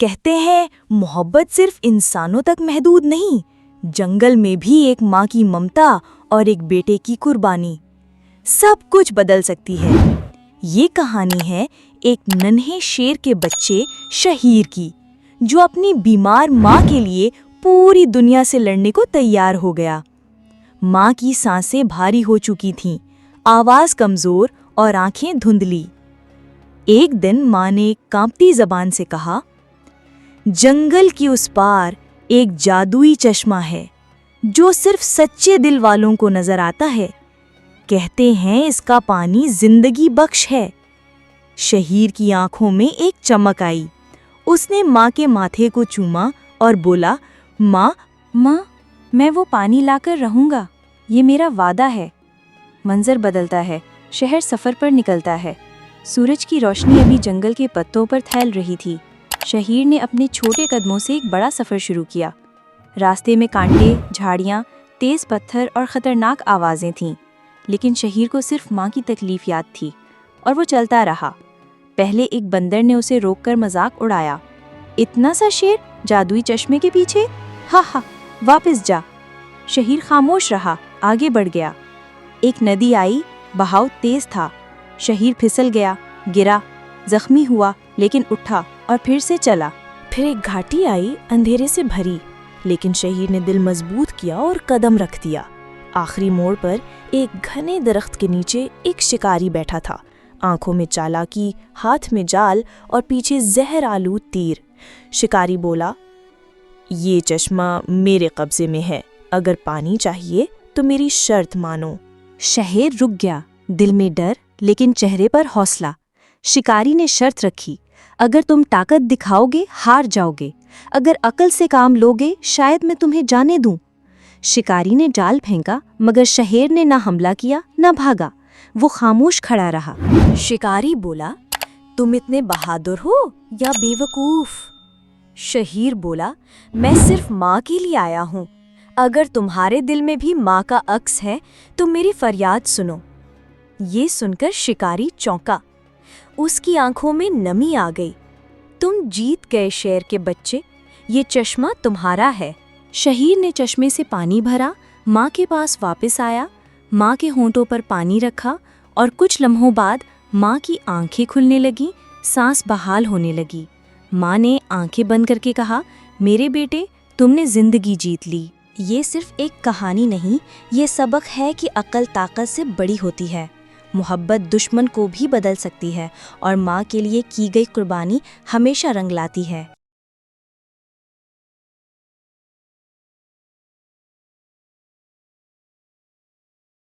کہتے ہیں محبت صرف انسانوں تک محدود نہیں، جنگل میں بھی ایک ماں کی ممتا اور ایک بیٹے کی قربانی سب کچھ بدل سکتی ہے۔ یہ کہانی ہے ایک ننھے شیر کے بچے شہیر کی، جو اپنی بیمار ماں کے لیے پوری دنیا سے لڑنے کو تیار ہو گیا۔ ماں کی سانسیں بھاری ہو چکی تھیں، آواز کمزور اور آنکھیں دھندلی۔ ایک دن ماں نے کانپتی زبان سے کہا، جنگل کی اس پار ایک جادوئی چشمہ ہے جو صرف سچے دل والوں کو نظر آتا ہے۔ کہتے ہیں اس کا پانی زندگی بخش ہے۔ شہیر کی آنکھوں میں ایک چمک آئی۔ اس نے ماں کے ماتھے کو چوما اور بولا، ماں میں وہ پانی لا کر رہوں گا، یہ میرا وعدہ ہے۔ منظر بدلتا ہے، شہر سفر پر نکلتا ہے۔ سورج کی روشنی ابھی جنگل کے پتوں پر پھیل رہی تھی۔ شہیر نے اپنے چھوٹے قدموں سے ایک بڑا سفر شروع کیا۔ راستے میں کانٹے، جھاڑیاں، تیز پتھر اور خطرناک آوازیں تھیں، لیکن شہیر کو صرف ماں کی تکلیف یاد تھی اور وہ چلتا رہا۔ پہلے ایک بندر نے اسے روک کر مذاق اڑایا، اتنا سا شیر جادوئی چشمے کے پیچھے، ہا واپس جا۔ شہیر خاموش رہا، آگے بڑھ گیا۔ ایک ندی آئی، بہاؤ تیز تھا۔ شہیر پھسل گیا، گرا، زخمی ہوا لیکن اٹھا اور پھر سے چلا۔ پھر ایک گھاٹی آئی، اندھیرے سے بھری، لیکن شہیر نے دل مضبوط کیا اور قدم رکھ دیا۔ آخری موڑ پر ایک گھنے درخت کے نیچے ایک شکاری بیٹھا تھا، آنکھوں میں چالاکی، ہاتھ میں جال اور پیچھے زہر آلود تیر۔ شکاری بولا، یہ چشمہ میرے قبضے میں ہے، اگر پانی چاہیے تو میری شرط مانو۔ شہیر رک گیا، دل میں ڈر لیکن چہرے پر حوصلہ۔ شکاری نے شرط رکھی، اگر تم طاقت دکھاؤ گے ہار جاؤ گے، اگر عقل سے کام لوگے شاید میں تمہیں جانے دوں۔ شکاری نے جال پھینکا مگر شہیر نے نہ حملہ کیا نہ بھاگا، وہ خاموش کھڑا رہا۔ شکاری بولا، تم اتنے بہادر ہو یا بے وقوف؟ شہیر بولا، میں صرف ماں کے لیے آیا ہوں، اگر تمہارے دل میں بھی ماں کا عکس ہے تو میری فریاد سنو۔ یہ سن کر شکاری چونکا، اس کی آنکھوں میں نمی آ گئی۔ تم جیت گئے شیر کے بچے، یہ چشمہ تمہارا ہے۔ شہیر نے چشمے سے پانی بھرا، ماں کے پاس واپس آیا، ماں کے ہونٹوں پر پانی رکھا اور کچھ لمحوں بعد ماں کی آنکھیں کھلنے لگیں، سانس بحال ہونے لگی۔ ماں نے آنکھیں بند کر کے کہا، میرے بیٹے، تم نے زندگی جیت لی۔ یہ صرف ایک کہانی نہیں، یہ سبق ہے کہ عقل طاقت سے بڑی ہوتی ہے۔ محبت دشمن کو بھی بدل سکتی ہے اور ماں کے لیے کی گئی قربانی ہمیشہ رنگ لاتی ہے۔